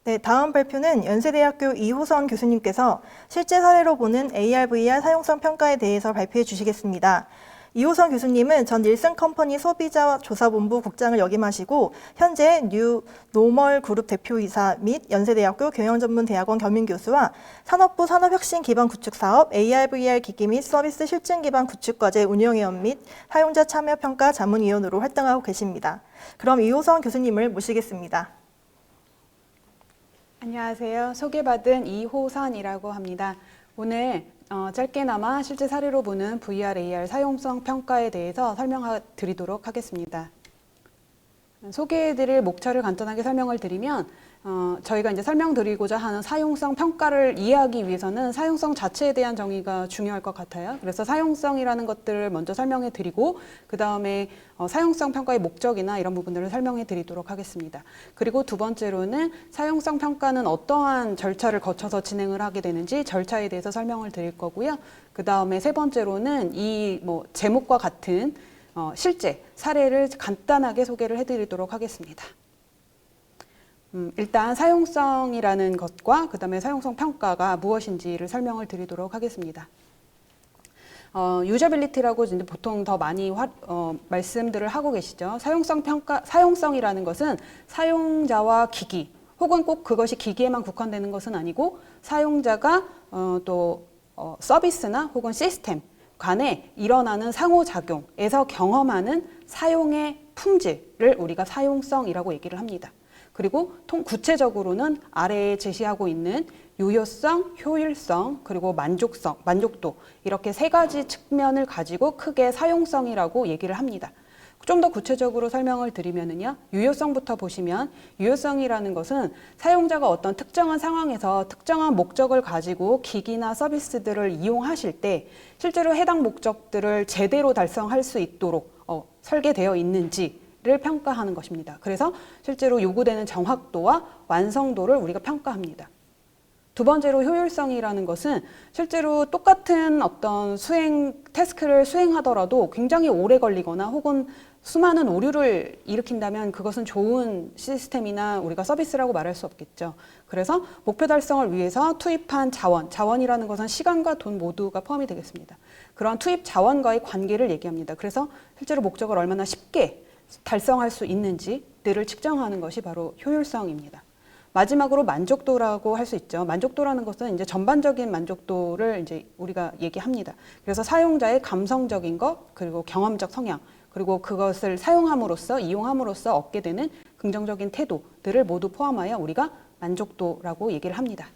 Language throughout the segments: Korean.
네, 다음 발표는 연세대학교 이호선 교수님께서 실제 사례로 보는 AR/VR 사용성 평가에 대해서 발표해 주시겠습니다. 이호선 교수님은 전 닐슨 컴퍼니 소비자조사본부 국장을 역임하시고 현재 뉴 노멀 그룹 대표이사 및 연세대학교 경영전문대학원 겸임교수와 산업부 산업혁신 기반 구축 사업 AR/VR 기기 및 서비스 실증 기반 구축 과제 운영위원 및 사용자 참여 평가 자문위원으로 활동하고 계십니다. 그럼 이호선 교수님을 모시겠습니다. 안녕하세요. 소개받은 이호선이라고 합니다. 오늘 짧게나마 실제 사례로 보는 VR, AR 사용성 평가에 대해서 설명드리도록 하겠습니다. 소개해드릴 목차를 간단하게 설명을 드리면 저희가 이제 설명드리고자 하는 사용성 평가를 이해하기 위해서는 사용성 자체에 대한 정의가 중요할 것 같아요. 그래서 사용성이라는 것들을 먼저 설명해 드리고 그 다음에 사용성 평가의 목적이나 이런 부분들을 설명해 드리도록 하겠습니다. 그리고 두 번째로는 사용성 평가는 어떠한 절차를 거쳐서 진행을 하게 되는지 절차에 대해서 설명을 드릴 거고요. 그 다음에 세 번째로는 이 제목과 같은 실제 사례를 간단하게 소개를 해드리도록 하겠습니다. 일단 사용성이라는 것과 그 다음에 사용성 평가가 무엇인지를 설명을 드리도록 하겠습니다. 유저빌리티라고 이제 보통 더 많이 말씀들을 하고 계시죠. 사용성이라는 것은 사용자와 기기, 혹은 꼭 그것이 기기에만 국한되는 것은 아니고 사용자가 서비스나 혹은 시스템 간에 일어나는 상호작용에서 경험하는 사용의 품질을 우리가 사용성이라고 얘기를 합니다. 그리고 구체적으로는 아래에 제시하고 있는 유효성, 효율성, 그리고 만족도 이렇게 세 가지 측면을 가지고 크게 사용성이라고 얘기를 합니다. 좀 더 구체적으로 설명을 드리면은요, 유효성부터 보시면 유효성이라는 것은 사용자가 어떤 특정한 상황에서 특정한 목적을 가지고 기기나 서비스들을 이용하실 때 실제로 해당 목적들을 제대로 달성할 수 있도록 설계되어 있는지를 평가하는 것입니다. 그래서 실제로 요구되는 정확도와 완성도를 우리가 평가합니다. 두 번째로 효율성이라는 것은 실제로 똑같은 어떤 태스크를 수행하더라도 굉장히 오래 걸리거나 혹은 수많은 오류를 일으킨다면 그것은 좋은 시스템이나 우리가 서비스라고 말할 수 없겠죠. 그래서 목표 달성을 위해서 투입한 자원이라는 것은 시간과 돈 모두가 포함이 되겠습니다. 그런 투입 자원과의 관계를 얘기합니다. 그래서 실제로 목적을 얼마나 쉽게 달성할 수 있는지들을 측정하는 것이 바로 효율성입니다. 마지막으로 만족도라고 할 수 있죠. 만족도라는 것은 이제 전반적인 만족도를 이제 우리가 얘기합니다. 그래서 사용자의 감성적인 것, 그리고 경험적 성향, 그리고 그것을 사용함으로써, 이용함으로써 얻게 되는 긍정적인 태도들을 모두 포함하여 우리가 만족도라고 얘기를 합니다.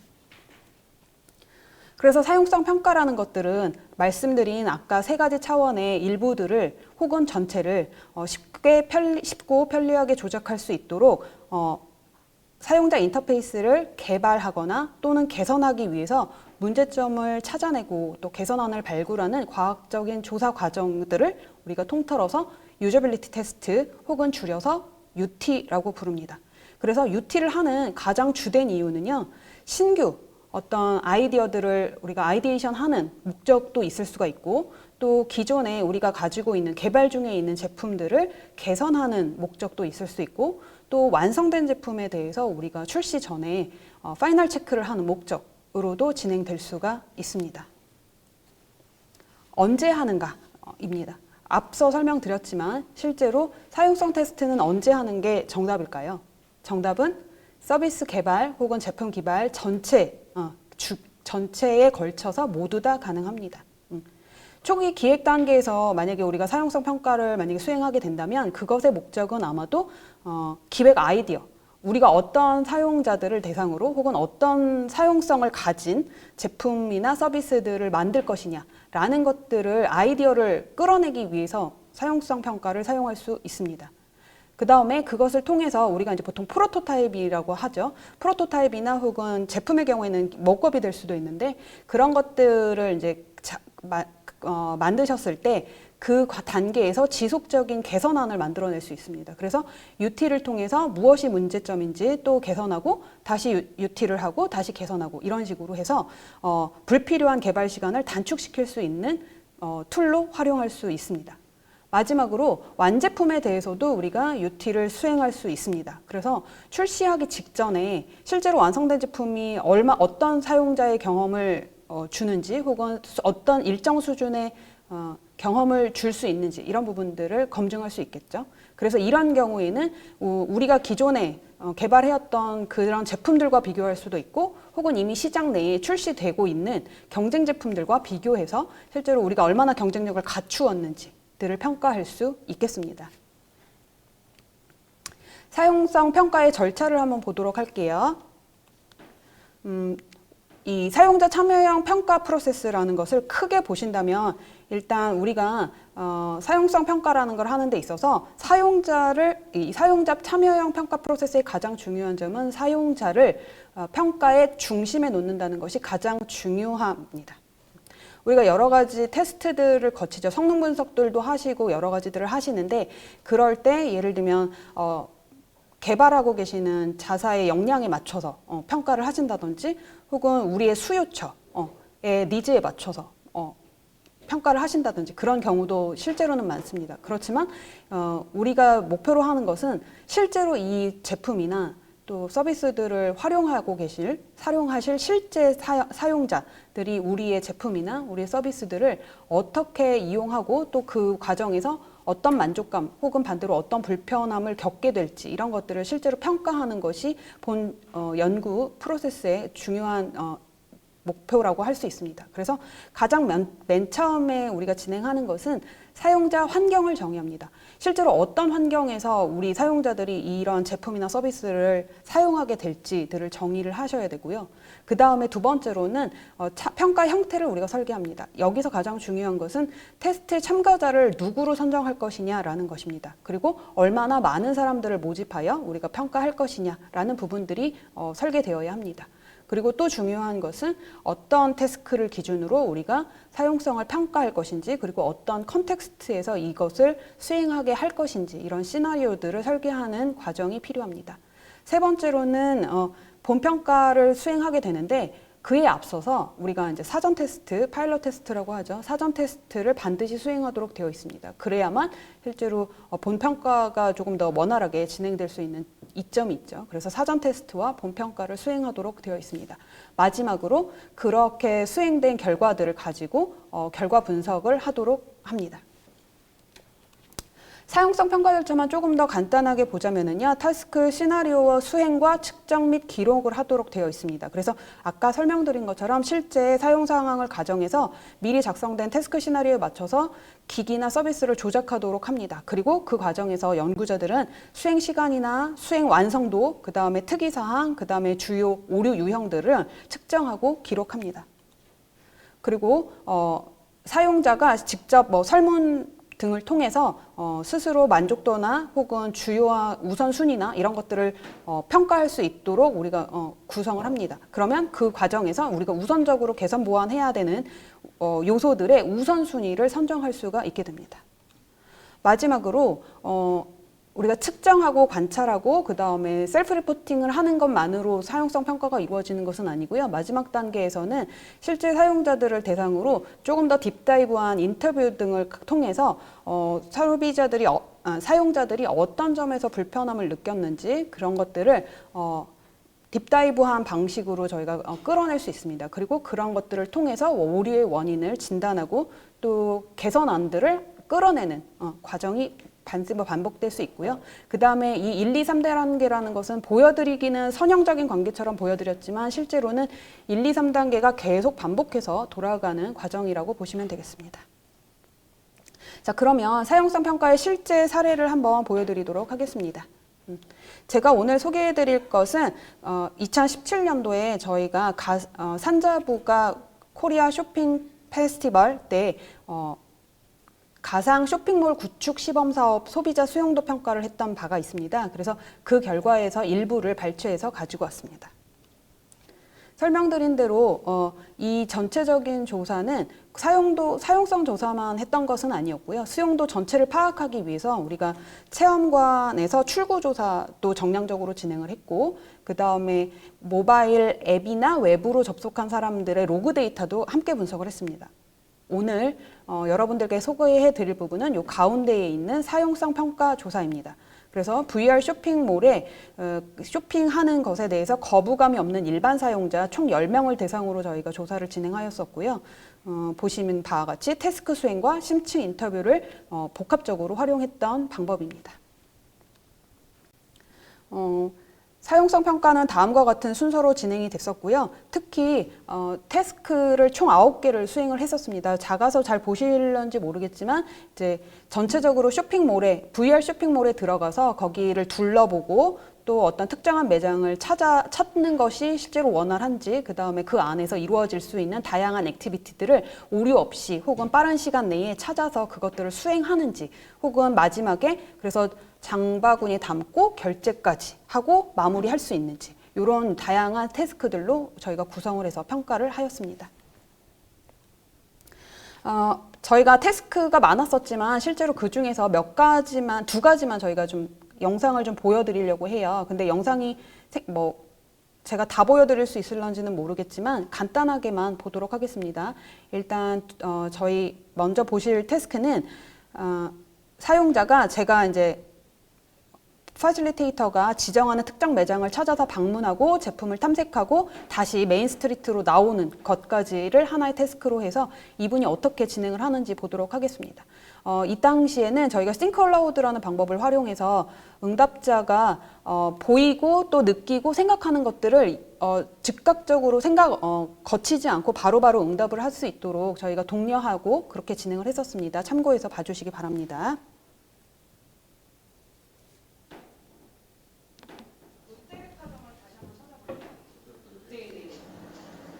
그래서 사용성 평가라는 것들은 말씀드린 아까 세 가지 차원의 일부들을 혹은 전체를 쉽고 편리하게 조작할 수 있도록 사용자 인터페이스를 개발하거나 또는 개선하기 위해서 문제점을 찾아내고 또 개선안을 발굴하는 과학적인 조사 과정들을 우리가 통틀어서 유저빌리티 테스트 혹은 줄여서 UT라고 부릅니다. 그래서 UT를 하는 가장 주된 이유는요, 신규 어떤 아이디어들을 우리가 아이디에이션 하는 목적도 있을 수가 있고 또 기존에 우리가 가지고 있는 개발 중에 있는 제품들을 개선하는 목적도 있을 수 있고 또 완성된 제품에 대해서 우리가 출시 전에 파이널 체크를 하는 목적으로도 진행될 수가 있습니다. 언제 하는가입니다. 앞서 설명드렸지만 실제로 사용성 테스트는 언제 하는 게 정답일까요? 정답은 서비스 개발 혹은 제품 개발 전체에 걸쳐서 모두 다 가능합니다. 초기 기획 단계에서 만약에 우리가 사용성 평가를 만약에 수행하게 된다면 그것의 목적은 아마도 기획 아이디어, 우리가 어떤 사용자들을 대상으로 혹은 어떤 사용성을 가진 제품이나 서비스들을 만들 것이냐라는 것들을 아이디어를 끌어내기 위해서 사용성 평가를 사용할 수 있습니다. 그 다음에 그것을 통해서 우리가 이제 보통 프로토타입이라고 하죠. 프로토타입이나 혹은 제품의 경우에는 모크업이 될 수도 있는데 그런 것들을 이제 만드셨을 때 그 단계에서 지속적인 개선안을 만들어낼 수 있습니다. 그래서 UT를 통해서 무엇이 문제점인지 또 개선하고 다시 UT를 하고 다시 개선하고 이런 식으로 해서 불필요한 개발 시간을 단축시킬 수 있는 툴로 활용할 수 있습니다. 마지막으로 완제품에 대해서도 우리가 UT를 수행할 수 있습니다. 그래서 출시하기 직전에 실제로 완성된 제품이 어떤 사용자의 경험을 주는지 혹은 어떤 일정 수준의 경험을 줄 수 있는지 이런 부분들을 검증할 수 있겠죠. 그래서 이런 경우에는 우리가 기존에 개발해왔던 그런 제품들과 비교할 수도 있고 혹은 이미 시장 내에 출시되고 있는 경쟁 제품들과 비교해서 실제로 우리가 얼마나 경쟁력을 갖추었는지들을 평가할 수 있겠습니다. 사용성 평가의 절차를 한번 보도록 할게요. 이 사용자 참여형 평가 프로세스라는 것을 크게 보신다면 일단 우리가 사용성 평가라는 걸 하는 데 있어서 이 사용자 참여형 평가 프로세스의 가장 중요한 점은 사용자를 평가의 중심에 놓는다는 것이 가장 중요합니다. 우리가 여러 가지 테스트들을 거치죠. 성능 분석들도 하시고 여러 가지들을 하시는데 그럴 때 예를 들면 개발하고 계시는 자사의 역량에 맞춰서 평가를 하신다든지 혹은 우리의 수요처의 니즈에 맞춰서 평가를 하신다든지 그런 경우도 실제로는 많습니다. 그렇지만 우리가 목표로 하는 것은 실제로 이 제품이나 또 서비스들을 사용하실 실제 사용자들이 우리의 제품이나 우리의 서비스들을 어떻게 이용하고 또 그 과정에서 어떤 만족감 혹은 반대로 어떤 불편함을 겪게 될지 이런 것들을 실제로 평가하는 것이 본 연구 프로세스의 중요한 목표라고 할 수 있습니다. 그래서 가장 맨 처음에 우리가 진행하는 것은 사용자 환경을 정의합니다. 실제로 어떤 환경에서 우리 사용자들이 이런 제품이나 서비스를 사용하게 될지들을 정의를 하셔야 되고요. 그 다음에 두 번째로는 평가 형태를 우리가 설계합니다. 여기서 가장 중요한 것은 테스트 참가자를 누구로 선정할 것이냐라는 것입니다. 그리고 얼마나 많은 사람들을 모집하여 우리가 평가할 것이냐라는 부분들이 설계되어야 합니다. 그리고 또 중요한 것은 어떤 태스크를 기준으로 우리가 사용성을 평가할 것인지 그리고 어떤 컨텍스트에서 이것을 수행하게 할 것인지 이런 시나리오들을 설계하는 과정이 필요합니다. 세 번째로는 본평가를 수행하게 되는데 그에 앞서서 우리가 이제 사전 테스트, 파일럿 테스트라고 하죠. 사전 테스트를 반드시 수행하도록 되어 있습니다. 그래야만 실제로 본평가가 조금 더 원활하게 진행될 수 있는 이점이 있죠. 그래서 사전 테스트와 본평가를 수행하도록 되어 있습니다. 마지막으로 그렇게 수행된 결과들을 가지고 결과 분석을 하도록 합니다. 사용성 평가 절차만 조금 더 간단하게 보자면은요, 타스크 시나리오와 수행과 측정 및 기록을 하도록 되어 있습니다. 그래서 아까 설명드린 것처럼 실제 사용 상황을 가정해서 미리 작성된 태스크 시나리오에 맞춰서 기기나 서비스를 조작하도록 합니다. 그리고 그 과정에서 연구자들은 수행 시간이나 수행 완성도, 그 다음에 특이사항, 그 다음에 주요 오류 유형들을 측정하고 기록합니다. 그리고 사용자가 직접 설문 등을 통해서 스스로 만족도나 혹은 주요한 우선순위나 이런 것들을 평가할 수 있도록 우리가 구성을 합니다. 그러면 그 과정에서 우리가 우선적으로 개선 보완해야 되는 요소들의 우선순위를 선정할 수가 있게 됩니다. 마지막으로 우리가 측정하고 관찰하고 그 다음에 셀프 리포팅을 하는 것만으로 사용성 평가가 이루어지는 것은 아니고요. 마지막 단계에서는 실제 사용자들을 대상으로 조금 더 딥다이브한 인터뷰 등을 통해서 사용자들이 어떤 점에서 불편함을 느꼈는지 그런 것들을 딥다이브한 방식으로 저희가 끌어낼 수 있습니다. 그리고 그런 것들을 통해서 오류의 원인을 진단하고 또 개선안들을 끌어내는 과정이 반복될 수 있고요. 그 다음에 이 1, 2, 3단계라는 것은 보여드리기는 선형적인 관계처럼 보여드렸지만 실제로는 1, 2, 3단계가 계속 반복해서 돌아가는 과정이라고 보시면 되겠습니다. 자, 그러면 사용성 평가의 실제 사례를 한번 보여드리도록 하겠습니다. 제가 오늘 소개해드릴 것은 2017년도에 저희가 산자부가 코리아 쇼핑 페스티벌 때 가상 쇼핑몰 구축 시범사업 소비자 수용도 평가를 했던 바가 있습니다. 그래서 그 결과에서 일부를 발췌해서 가지고 왔습니다. 설명드린 대로 이 전체적인 조사는 사용성 조사만 했던 것은 아니었고요. 수용도 전체를 파악하기 위해서 우리가 체험관에서 출구 조사도 정량적으로 진행을 했고 그 다음에 모바일 앱이나 외부로 접속한 사람들의 로그 데이터도 함께 분석을 했습니다. 오늘 여러분들께 소개해 드릴 부분은 요 가운데에 있는 사용성 평가 조사입니다. 그래서 VR 쇼핑몰에 쇼핑하는 것에 대해서 거부감이 없는 일반 사용자 총 10명을 대상으로 저희가 조사를 진행하였었고요. 보시는 바와 같이 태스크 수행과 심층 인터뷰를 복합적으로 활용했던 방법입니다. 사용성 평가는 다음과 같은 순서로 진행이 됐었고요. 특히 태스크를 총 9개를 수행을 했었습니다. 작아서 잘 보실런지 모르겠지만 이제 전체적으로 쇼핑몰에 VR 쇼핑몰에 들어가서 거기를 둘러보고 또 어떤 특정한 매장을 찾는 것이 실제로 원활한지, 그 다음에 그 안에서 이루어질 수 있는 다양한 액티비티들을 오류 없이 혹은 빠른 시간 내에 찾아서 그것들을 수행하는지, 혹은 마지막에 그래서 장바구니에 담고 결제까지 하고 마무리할 수 있는지, 이런 다양한 태스크들로 저희가 구성을 해서 평가를 하였습니다. 저희가 태스크가 많았었지만 실제로 그 중에서 두 가지만 저희가 좀 영상을 좀 보여드리려고 해요. 근데 영상이 제가 다 보여드릴 수 있을런지는 모르겠지만 간단하게만 보도록 하겠습니다. 일단 저희 먼저 보실 태스크는 사용자가 제가 이제 파실리테이터가 지정하는 특정 매장을 찾아서 방문하고 제품을 탐색하고 다시 메인 스트리트로 나오는 것까지를 하나의 태스크로 해서 이분이 어떻게 진행을 하는지 보도록 하겠습니다. 이 당시에는 저희가 싱크얼라우드라는 방법을 활용해서 응답자가 보이고 또 느끼고 생각하는 것들을 즉각적으로 거치지 않고 바로바로 응답을 할 수 있도록 저희가 독려하고 그렇게 진행을 했었습니다. 참고해서 봐주시기 바랍니다.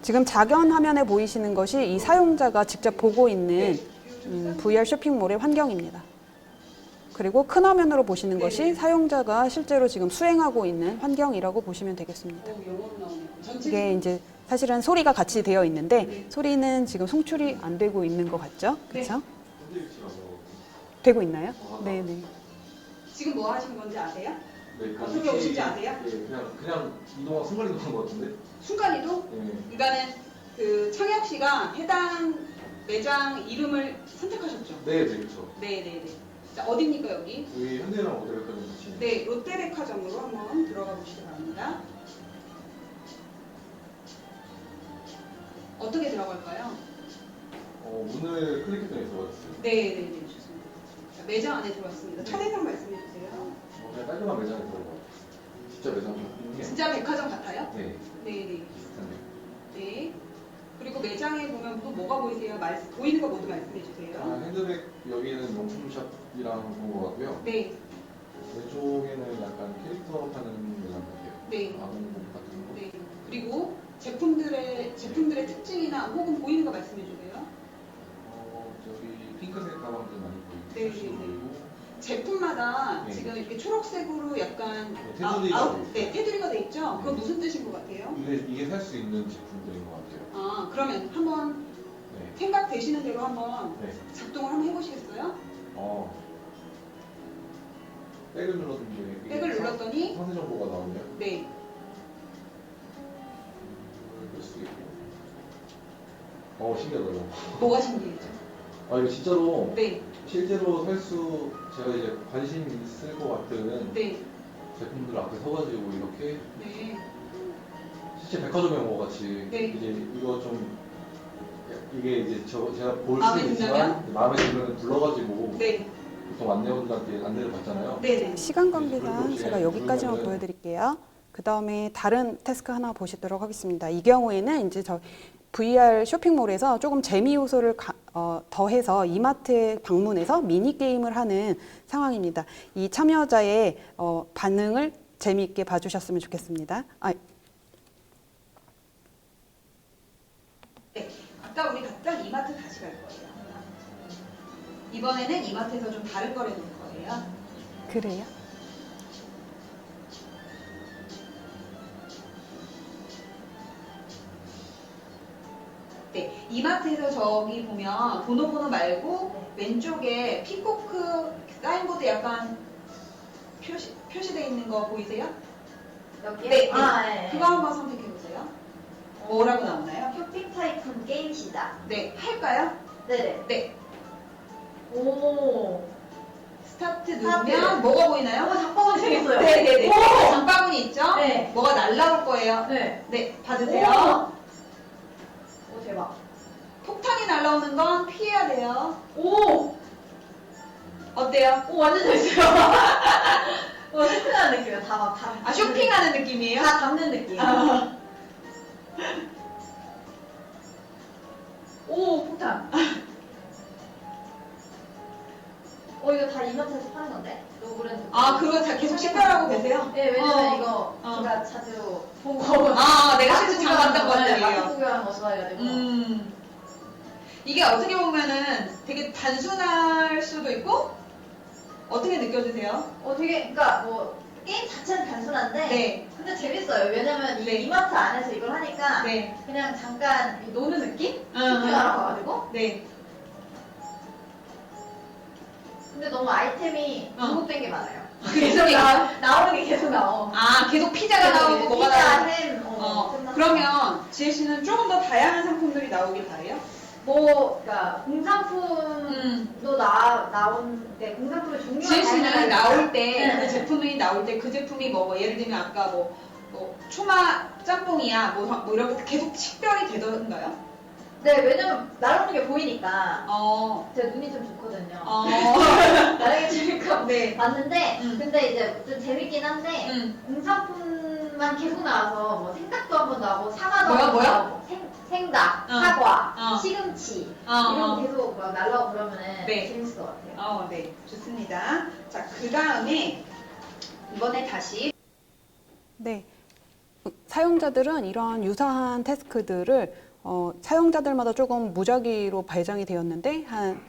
지금 작은 화면에 보이시는 것이 이 사용자가 직접 보고 있는 VR 쇼핑몰의 환경입니다. 그리고 큰 화면으로 보시는 것이 사용자가 실제로 지금 수행하고 있는 환경이라고 보시면 되겠습니다. 이게 이제 사실은 소리가 같이 되어 있는데 소리는 지금 송출이 안 되고 있는 것 같죠? 그렇죠? 되고 있나요? 네네. 지금 뭐 하시는 건지 아세요? 네, 어떻게 오신지 아세요? 네, 그냥 순간 이동한 것 같은데. 순간이동? 네. 그러니까는 그 청혁 씨가 해당 매장 이름을 선택하셨죠? 네, 네, 그렇죠. 네네네. 자, 어디입니까 여기? 여기 현대랑 롯데백화점 같이. 네, 롯데백화점으로 한번 들어가 보시기 바랍니다. 어떻게 들어갈까요? 문을 클릭했더니 들어갔어요. 네네네, 좋습니다. 자, 매장 안에 들어왔습니다. 차례상 말씀해 주세요. 그냥 깔끔한 매장에 들어가요. 진짜 매장 같은 게. 진짜 백화점 같아요? 네. 네네. 비슷한데. 네. 그리고 매장에 보면 또 뭐가 보이세요? 보이는 거 모두 말씀해 주세요. 핸드백 여기는 명품샵이랑 그런 거 같고요. 네. 왼쪽에는 약간 캐릭터 파는 매장 같아요. 네. 아동복 같은 거. 네. 그리고 제품들의 특징이나 혹은 보이는 거 말씀해 주세요. 저기 핑크색 가방들 많이 보이고. 네, 네, 네. 제품마다 네. 지금 이렇게 초록색으로 약간 테두리가 돼 있어요. 네, 테두리가 돼 있죠? 그건 네. 무슨 뜻인 것 같아요? 이게 살 수 있는 제품들인 것 같아요. 아, 그러면 한번 네. 생각되시는 대로 한번 네. 작동을 한번 해보시겠어요? 백을 눌렀는데 이게 백을 눌렀더니 상세 정보가 나오네요. 네. 볼 수도 있고. 신기하다 이거. 뭐가 신기했죠? 이거 진짜로 네. 실제로 제가 이제 관심 있을 것 같은 네. 제품들 앞에 서가지고 이렇게 네. 실제 백화점에 온 것 같이 네. 이제 이거 좀 이게 이제 제가 볼 마음에 수는 있지만 마음에 들면 불러가지고 네. 보통 안내원들한테 안내를 받잖아요. 네네. 시간 관계상 그리고 제가 이제 여기까지만 그러면은- 보여드릴게요. 그 다음에 다른 태스크 하나 보시도록 하겠습니다. 이 경우에는 이제 저 VR 쇼핑몰에서 조금 재미 요소를 더해서 이마트에 방문해서 미니 게임을 하는 상황입니다. 이 참여자의 반응을 재미있게 봐주셨으면 좋겠습니다. 네. 아까 우리 갔던 이마트 다시 갈 거예요. 이번에는 이마트에서 좀 다른 거를 볼 거예요. 그래요? 네, 이마트에서 저기 보면 보노보노 말고 왼쪽에 피코크 사인보드 약간 표시되어 있는 거 보이세요? 여기요? 네, 네. 그거 한번 선택해 보세요. 뭐라고 나오나요? 쇼핑 타이쿤 게임 시작. 네, 할까요? 네네. 네, 오. 스타트 스타트. 누르면 뭐가 보이나요? 장바구니 생겼어요. 네네네. 오! 장바구니 있죠? 네. 뭐가 날라올 거예요. 네. 네, 받으세요. 오, 대박. 폭탄이 날라오는 건 피해야 돼요. 오! 어때요? 오, 완전 재밌어요. 오, 쇼핑하는 느낌이에요. 다. 아, 쇼핑하는 느낌이에요? 다 담는 느낌. 아. 오, 폭탄. 이거 다 이마트에서 파는 건데? 노브랜드. 아, 그거 다 계속 식별하고 계세요? 네, 왜냐면 이거 어. 제가 자주 보고. 아, 내가 실제 장봤던 마트 것들이에요. 구경하는 거 좋아해가지고. 이게 어떻게 보면은 되게 단순할 수도 있고, 어떻게 느껴지세요? 되게, 그니까 뭐, 게임 자체는 단순한데. 네. 근데 재밌어요. 왜냐면 네. 이 이마트 안에서 이걸 하니까. 네. 그냥 잠깐 노는 느낌? 응. 쇼핑하러 가가지고. 네. 근데 너무 아이템이 어. 중복된 게 많아요. 계속 나오는 게 계속 나와. 아, 계속 피자가 나오고 뭐가 피자, 나오고. 햄, 그러면 지혜 씨는 조금 더 다양한 상품들이 나오길 바래요? 그러니까 공산품도 나오는데 공산품의 종류가 지혜 씨는 다양하니까. 나올 때, 네. 그 제품이 나올 때 그 제품이 뭐, 예를 들면 아까 뭐 초마 짬뽕이야, 뭐 이렇게 계속 식별이 되던가요? 네, 왜냐면 날아오는 게 보이니까. 제 눈이 좀 좋거든요. 나중에 재밌고 네. 봤는데 음. 근데 이제 좀 재밌긴 한데 공산품만 계속 나와서 뭐 생닭도 한 번 나오고 사과도 한 번 뭐야? 나오고 생닭, 사과, 어. 시금치 어. 이런 거 계속 막 날라오고 그러면은 네. 재밌을 것 같아요. 네, 좋습니다. 자, 그 다음에 이번에 다시 네. 사용자들은 이런 유사한 태스크들을 사용자들마다 조금 무작위로 배정이 되었는데 한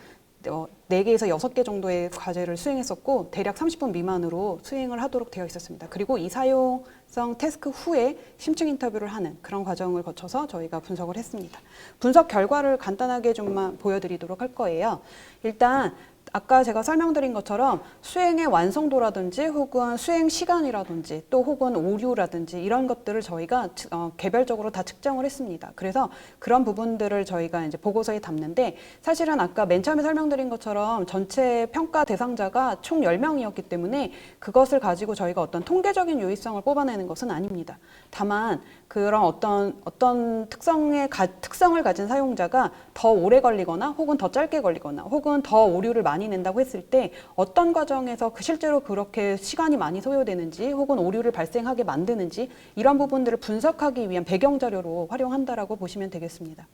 4개에서 6개 정도의 과제를 수행했었고 대략 30분 미만으로 수행을 하도록 되어 있었습니다. 그리고 이 사용성 태스크 후에 심층 인터뷰를 하는 그런 과정을 거쳐서 저희가 분석을 했습니다. 분석 결과를 간단하게 좀만 보여드리도록 할 거예요. 일단 아까 제가 설명드린 것처럼 수행의 완성도라든지 혹은 수행 시간이라든지 또 혹은 오류라든지 이런 것들을 저희가 개별적으로 다 측정을 했습니다. 그래서 그런 부분들을 저희가 이제 보고서에 담는데 사실은 아까 맨 처음에 설명드린 것처럼 전체 평가 대상자가 총 10명이었기 때문에 그것을 가지고 저희가 어떤 통계적인 유의성을 뽑아내는 것은 아닙니다. 다만 그런 어떤 특성을 가진 사용자가 더 오래 걸리거나 혹은 더 짧게 걸리거나 혹은 더 오류를 많이 낸다고 했을 때 어떤 과정에서 실제로 그렇게 시간이 많이 소요되는지 혹은 오류를 발생하게 만드는지 이런 부분들을 분석하기 위한 배경 자료로 활용한다라고 보시면 되겠습니다.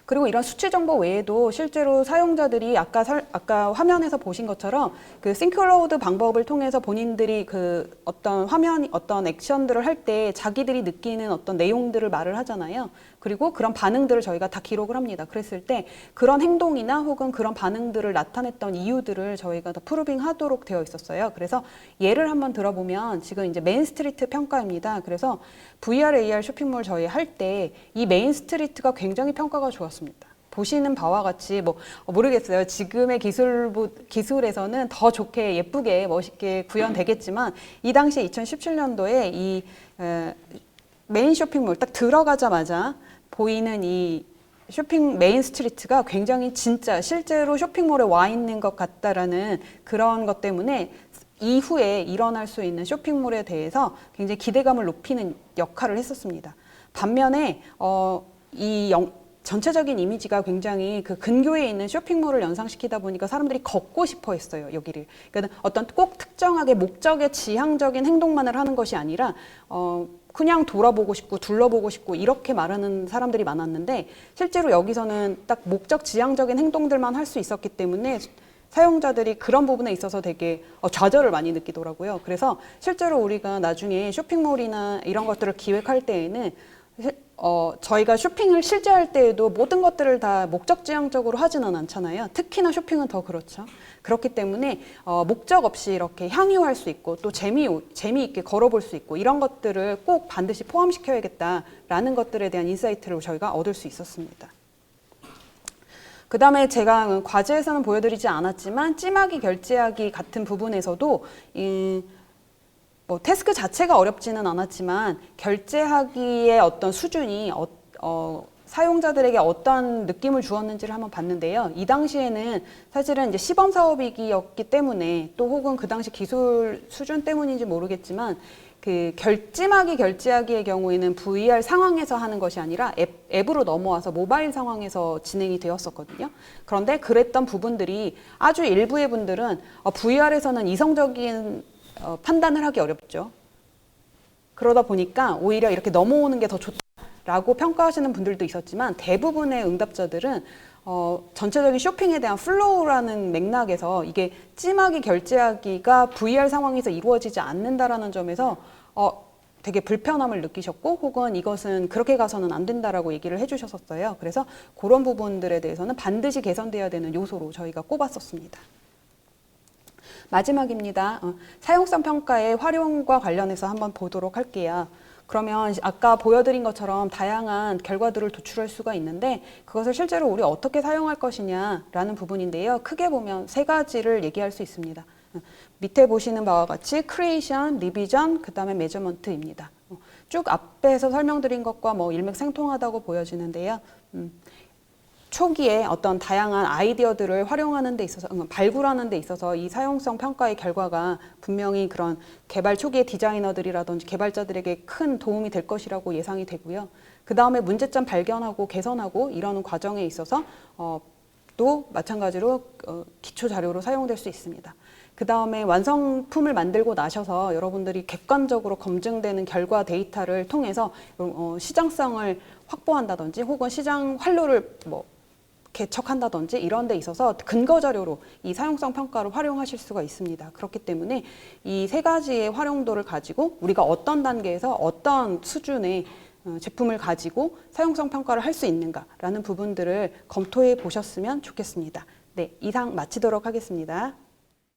그리고 이런 수치 정보 외에도 실제로 사용자들이 아까 화면에서 보신 것처럼 그 싱크로우드 방법을 통해서 본인들이 그 어떤 액션들을 할 때 자기들이 느끼는 어떤 내용들을 말을 하잖아요. 그리고 그런 반응들을 저희가 다 기록을 합니다. 그랬을 때 그런 행동이나 혹은 그런 반응들을 나타냈던 이유들을 저희가 다 프루빙 하도록 되어 있었어요. 그래서 예를 한번 들어보면 지금 이제 메인 스트리트 평가입니다. 그래서 VR, AR 쇼핑몰 저희 할 때 이 메인 스트리트가 굉장히 평가가 좋았습니다. 보시는 바와 같이 모르겠어요. 지금의 기술에서는 더 좋게 예쁘게 멋있게 구현되겠지만 이 당시 2017년도에 이 메인 쇼핑몰 딱 들어가자마자 보이는 이 쇼핑 메인 스트리트가 굉장히 진짜 실제로 쇼핑몰에 와 있는 것 같다라는 그런 것 때문에 이후에 일어날 수 있는 쇼핑몰에 대해서 굉장히 기대감을 높이는 역할을 했었습니다. 반면에 전체적인 이미지가 굉장히 그 근교에 있는 쇼핑몰을 연상시키다 보니까 사람들이 걷고 싶어 했어요, 여기를. 그러니까 어떤 꼭 특정하게 목적의 지향적인 행동만을 하는 것이 아니라 그냥 돌아보고 싶고 둘러보고 싶고 이렇게 말하는 사람들이 많았는데 실제로 여기서는 딱 목적 지향적인 행동들만 할 수 있었기 때문에 사용자들이 그런 부분에 있어서 되게 좌절을 많이 느끼더라고요. 그래서 실제로 우리가 나중에 쇼핑몰이나 이런 것들을 기획할 때에는 저희가 쇼핑을 실제 할 때에도 모든 것들을 다 목적 지향적으로 하지는 않잖아요. 특히나 쇼핑은 더 그렇죠. 그렇기 때문에 목적 없이 이렇게 향유할 수 있고 또 재미있게 걸어볼 수 있고 이런 것들을 꼭 반드시 포함시켜야겠다라는 것들에 대한 인사이트를 저희가 얻을 수 있었습니다. 그 다음에 제가 과제에서는 보여드리지 않았지만 찜하기, 결제하기 같은 부분에서도 태스크 자체가 어렵지는 않았지만 결제하기의 어떤 수준이 사용자들에게 어떤 느낌을 주었는지를 한번 봤는데요. 이 당시에는 사실은 이제 시범 사업이었기 때문에 또 혹은 그 당시 기술 수준 때문인지 모르겠지만 그 결제하기의 경우에는 VR 상황에서 하는 것이 아니라 앱으로 넘어와서 모바일 상황에서 진행이 되었었거든요. 그런데 그랬던 부분들이 아주 일부의 분들은 VR에서는 이성적인 판단을 하기 어렵죠. 그러다 보니까 오히려 이렇게 넘어오는 게 더 좋다라고 평가하시는 분들도 있었지만 대부분의 응답자들은 전체적인 쇼핑에 대한 플로우라는 맥락에서 이게 찜하기 결제하기가 VR 상황에서 이루어지지 않는다라는 점에서 되게 불편함을 느끼셨고 혹은 이것은 그렇게 가서는 안 된다라고 얘기를 해주셨었어요. 그래서 그런 부분들에 대해서는 반드시 개선돼야 되는 요소로 저희가 꼽았었습니다. 마지막입니다. 사용성 평가의 활용과 관련해서 한번 보도록 할게요. 그러면 아까 보여드린 것처럼 다양한 결과들을 도출할 수가 있는데 그것을 실제로 우리 어떻게 사용할 것이냐라는 부분인데요. 크게 보면 세 가지를 얘기할 수 있습니다. 밑에 보시는 바와 같이 크리에이션, 리비전, 그 다음에 메저먼트입니다. 쭉 앞에서 설명드린 것과 뭐 일맥상통하다고 보여지는데요. 초기에 어떤 다양한 아이디어들을 활용하는 데 있어서, 발굴하는 데 있어서 이 사용성 평가의 결과가 분명히 그런 개발 초기의 디자이너들이라든지 개발자들에게 큰 도움이 될 것이라고 예상이 되고요. 그 다음에 문제점 발견하고 개선하고 이러는 과정에 있어서 또 마찬가지로 기초 자료로 사용될 수 있습니다. 그 다음에 완성품을 만들고 나셔서 여러분들이 객관적으로 검증되는 결과 데이터를 통해서 시장성을 확보한다든지 혹은 시장 활로를 개척한다든지 이런 데 있어서 근거 자료로 이 사용성 평가를 활용하실 수가 있습니다. 그렇기 때문에 이 세 가지의 활용도를 가지고 우리가 어떤 단계에서 어떤 수준의 제품을 가지고 사용성 평가를 할 수 있는가라는 부분들을 검토해 보셨으면 좋겠습니다. 네, 이상 마치도록 하겠습니다.